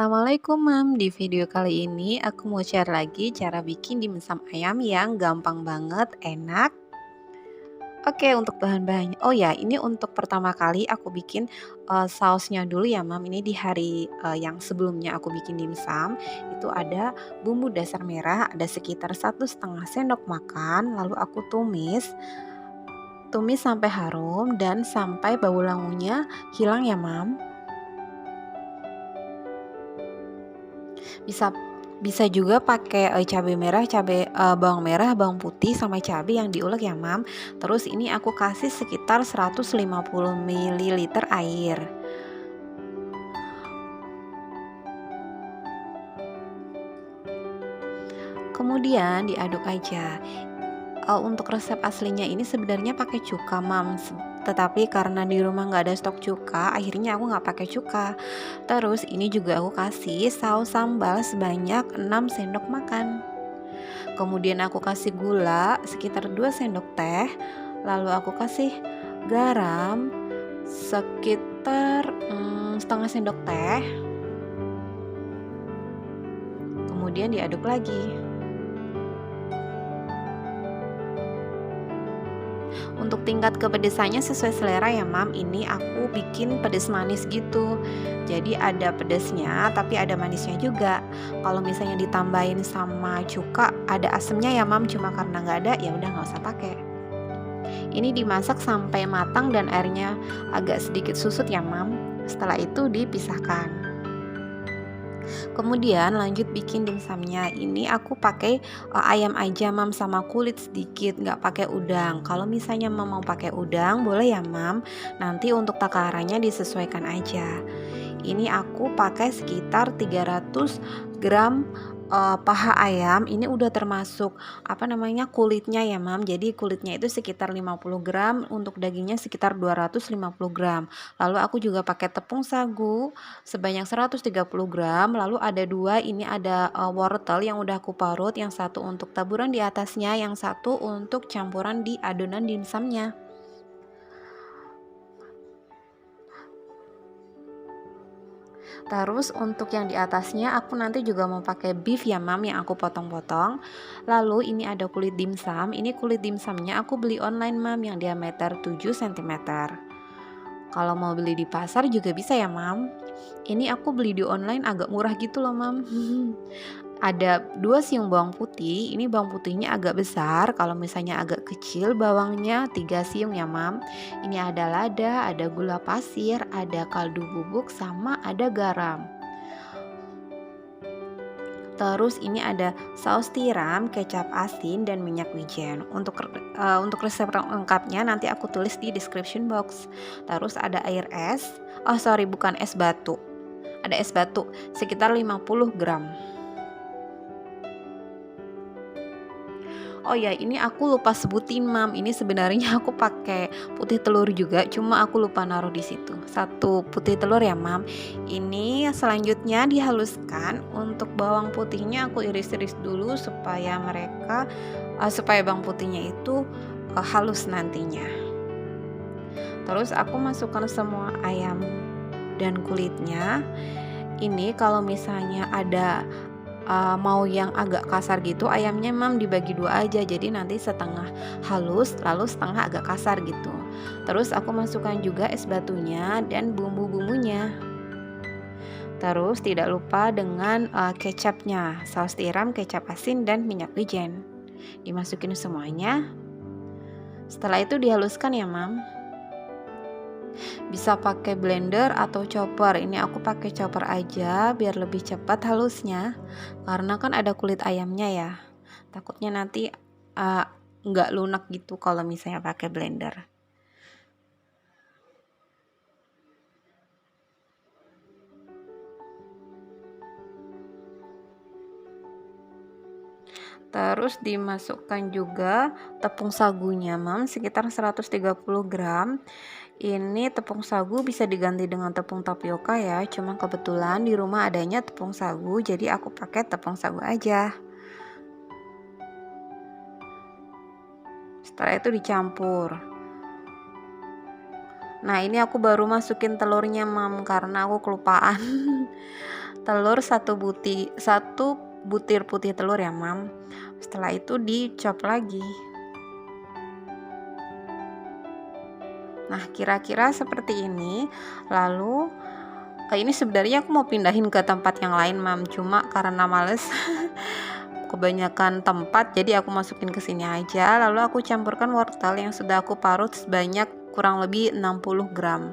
Assalamualaikum Mam, di video kali ini aku mau share lagi cara bikin dimsum ayam yang gampang banget, enak. Oke, untuk bahan-bahannya, oh ya, ini untuk pertama kali aku bikin sausnya dulu ya Mam. Ini di hari yang sebelumnya aku bikin dimsum, itu ada bumbu dasar merah, ada sekitar 1,5 sendok makan, lalu aku tumis sampai harum dan sampai bau langunya hilang ya Mam. Bisa bisa juga pakai, cabai merah, bawang merah, bawang putih, sama cabai yang diulek ya, Mam. Terus ini aku kasih sekitar 150 mililiter air. Kemudian diaduk aja. Untuk resep aslinya ini sebenarnya pakai cuka, Mam, tetapi karena di rumah nggak ada stok cuka, akhirnya aku nggak pakai cuka. Terus ini juga aku kasih saus sambal sebanyak 6 sendok makan. Kemudian aku kasih gula sekitar 2 sendok teh, lalu aku kasih garam sekitar setengah sendok teh, kemudian diaduk lagi. Untuk tingkat kepedesannya sesuai selera ya Mam, ini aku bikin pedes manis gitu. Jadi ada pedesnya tapi ada manisnya juga. Kalau misalnya ditambahin sama cuka ada asemnya ya Mam, cuma karena nggak ada ya udah nggak usah pakai. Ini dimasak sampai matang dan airnya agak sedikit susut ya Mam. Setelah itu dipisahkan. Kemudian lanjut bikin dimsumnya. Ini aku pakai ayam aja Mam, sama kulit sedikit, nggak pakai udang. Kalau misalnya mau pakai udang boleh ya Mam. Nanti untuk takarannya disesuaikan aja. Ini aku pakai sekitar 300 gram paha ayam. Ini udah termasuk kulitnya ya Mam. Jadi kulitnya itu sekitar 50 gram, untuk dagingnya sekitar 250 gram. Lalu aku juga pakai tepung sagu sebanyak 130 gram. Lalu ada dua, ini ada wortel yang udah aku parut, yang satu untuk taburan di atasnya, yang satu untuk campuran di adonan dimsumnya. Terus untuk yang di atasnya aku nanti juga mau pakai beef ya Mam, yang aku potong-potong. Lalu ini ada kulit dimsum. Ini kulit dimsumnya aku beli online Mam, yang diameter 7 cm. Kalau mau beli di pasar juga bisa ya Mam. Ini aku beli di online agak murah gitu loh Mam. Ada 2 siung bawang putih, ini bawang putihnya agak besar, kalau misalnya agak kecil bawangnya 3 siung ya Mam. Ini ada lada, ada gula pasir, ada kaldu bubuk, sama ada garam. Terus ini ada saus tiram, kecap asin, dan minyak wijen. Untuk resep lengkapnya nanti aku tulis di description box. Terus ada air es, bukan es batu. Ada es batu sekitar 50 gram. Oh ya, ini aku lupa sebutin Mam. Ini sebenarnya aku pakai putih telur juga, cuma aku lupa naruh di situ. 1 putih telur ya Mam. Ini selanjutnya dihaluskan. Untuk bawang putihnya aku iris-iris dulu supaya bawang putihnya itu halus nantinya. Terus aku masukkan semua ayam dan kulitnya. Ini kalau misalnya ada mau yang agak kasar gitu, ayamnya Mam dibagi 2 aja, jadi nanti setengah halus lalu setengah agak kasar gitu. Terus aku masukkan juga es batunya dan bumbu-bumbunya. Terus tidak lupa dengan kecapnya, saus tiram, kecap asin, dan minyak wijen. Dimasukin semuanya. Setelah itu dihaluskan ya Mam. Bisa pakai blender atau chopper. Ini aku pakai chopper aja biar lebih cepat halusnya, karena kan ada kulit ayamnya ya, takutnya nanti nggak lunak gitu kalau misalnya pakai blender. Terus dimasukkan juga tepung sagunya Mam, sekitar 130 gram. Ini tepung sagu bisa diganti dengan tepung tapioka ya, cuma kebetulan di rumah adanya tepung sagu, jadi aku pakai tepung sagu aja. Setelah itu dicampur. Nah, ini aku baru masukin telurnya, Mam, karena aku kelupaan. Telur satu butir putih telur ya, Mam. Setelah itu dicop lagi. Nah, kira-kira seperti ini. Lalu ini sebenarnya aku mau pindahin ke tempat yang lain, Mam. Cuma karena males kebanyakan tempat, jadi aku masukin ke sini aja. Lalu aku campurkan wortel yang sudah aku parut sebanyak kurang lebih 60 gram.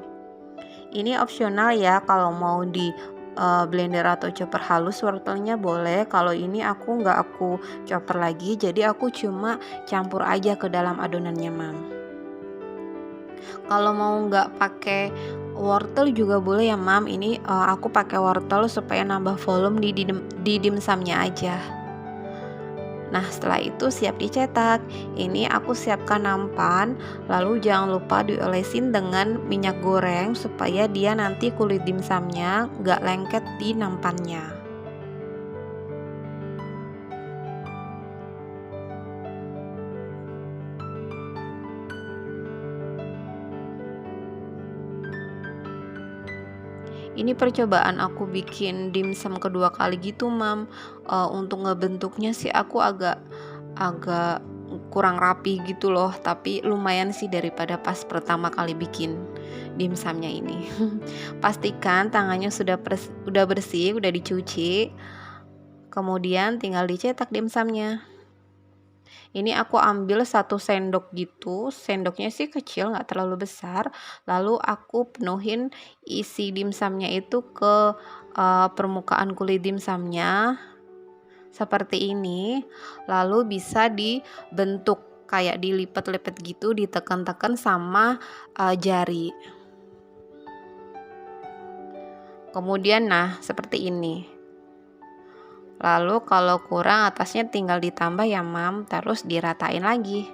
Ini opsional ya, kalau mau di blender atau chopper halus wortelnya boleh. Kalau ini nggak aku chopper lagi, jadi aku cuma campur aja ke dalam adonannya, Mam. Kalau mau nggak pakai wortel juga boleh ya, Mam. Ini aku pakai wortel supaya nambah volume di dimsumnya aja. Nah, setelah itu siap dicetak. Ini aku siapkan nampan, lalu jangan lupa diolesin dengan minyak goreng supaya dia nanti kulit dimsumnya nggak lengket di nampannya. Ini percobaan aku bikin dimsum kedua kali gitu, Mam. Untuk ngebentuknya sih aku agak agak kurang rapi gitu loh, tapi lumayan sih daripada pas pertama kali bikin dimsumnya ini. Pastikan tangannya udah bersih, udah dicuci. Kemudian tinggal dicetak dimsumnya. Ini aku ambil 1 sendok gitu, sendoknya sih kecil nggak terlalu besar. Lalu aku penuhin isi dimsumnya itu ke permukaan kulit dimsumnya seperti ini. Lalu bisa dibentuk kayak dilipat-lipat gitu, ditekan-tekan sama jari. Kemudian nah seperti ini. Lalu kalau kurang atasnya tinggal ditambah ya, Mam, terus diratain lagi.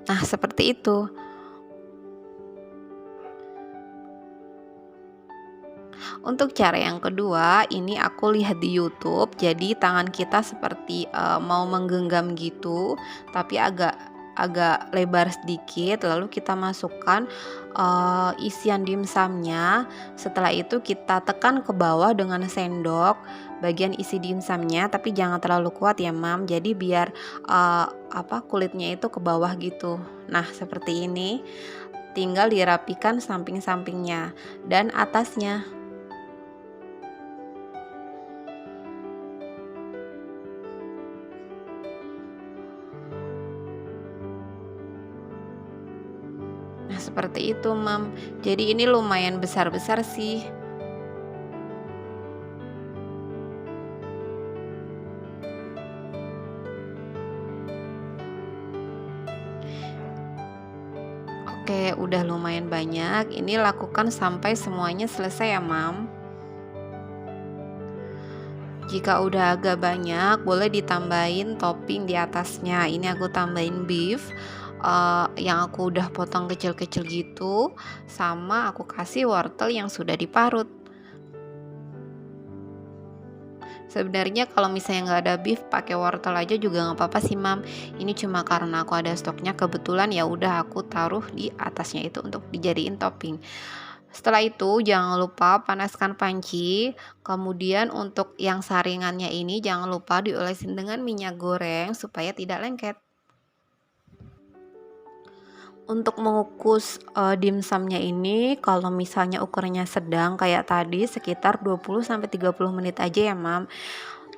Nah, seperti itu. Untuk cara yang kedua, ini aku lihat di YouTube. Jadi tangan kita seperti mau menggenggam gitu, tapi agak lebar sedikit. Lalu kita masukkan isian dimsumnya. Setelah itu kita tekan ke bawah dengan sendok bagian isi dimsumnya, tapi jangan terlalu kuat ya, Mam. Jadi biar kulitnya itu ke bawah gitu. Nah, seperti ini. Tinggal dirapikan samping-sampingnya dan atasnya. Nah, seperti itu, Mam. Jadi ini lumayan besar-besar sih. Oke, udah lumayan banyak. Ini lakukan sampai semuanya selesai ya, Mam. Jika udah agak banyak, boleh ditambahin topping di atasnya. Ini aku tambahin beef yang aku udah potong kecil-kecil gitu, sama aku kasih wortel yang sudah diparut. Sebenarnya kalau misalnya nggak ada beef, pakai wortel aja juga nggak apa-apa sih, Mam. Ini cuma karena aku ada stoknya, kebetulan ya udah aku taruh di atasnya itu untuk dijadiin topping. Setelah itu jangan lupa panaskan panci. Kemudian untuk yang saringannya ini jangan lupa diolesin dengan minyak goreng supaya tidak lengket. Untuk mengukus dimsumnya ini kalau misalnya ukurannya sedang kayak tadi sekitar 20-30 menit aja ya, Mam.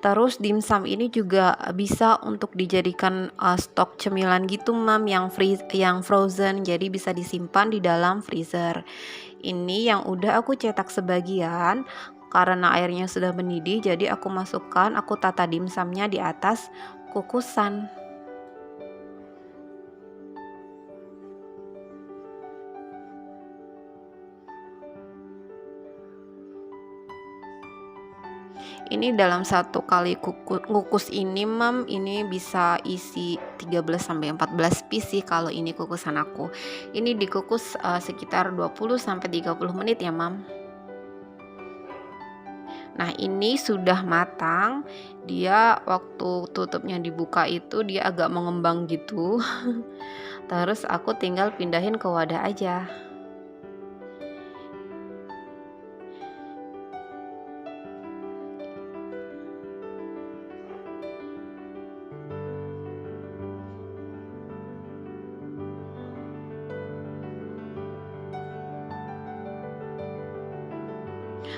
Terus dimsum ini juga bisa untuk dijadikan stok cemilan gitu, Mam, yang frozen, jadi bisa disimpan di dalam freezer. Ini yang udah aku cetak sebagian karena airnya sudah mendidih, jadi aku tata dimsumnya di atas kukusan. Ini dalam satu kali kukus ini, Mam, ini bisa isi 13 sampai 14 piece sih kalau ini kukusan aku. Ini dikukus sekitar 20 sampai 30 menit ya, Mam. Nah, ini sudah matang. Dia waktu tutupnya dibuka itu dia agak mengembang gitu. Terus aku tinggal pindahin ke wadah aja.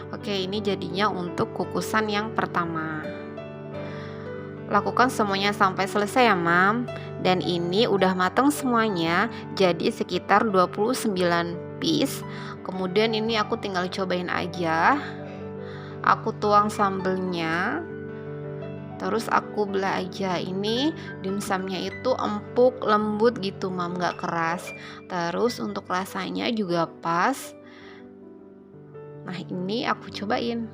Oke, ini jadinya untuk kukusan yang pertama. Lakukan semuanya sampai selesai ya, Mam. Dan ini udah matang semuanya, jadi sekitar 29 piece. Kemudian ini aku tinggal cobain aja. Aku tuang sambelnya. Terus aku belah aja. Ini dimsumnya itu empuk, lembut gitu, Mam, nggak keras. Terus untuk rasanya juga pas. Nah, ini aku cobain.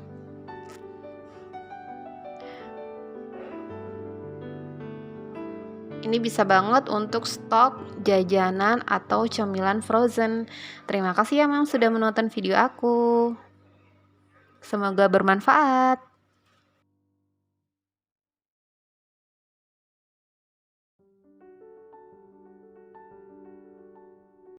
Ini bisa banget untuk stok jajanan atau cemilan frozen. Terima kasih ya, Mam, sudah menonton video aku. Semoga bermanfaat.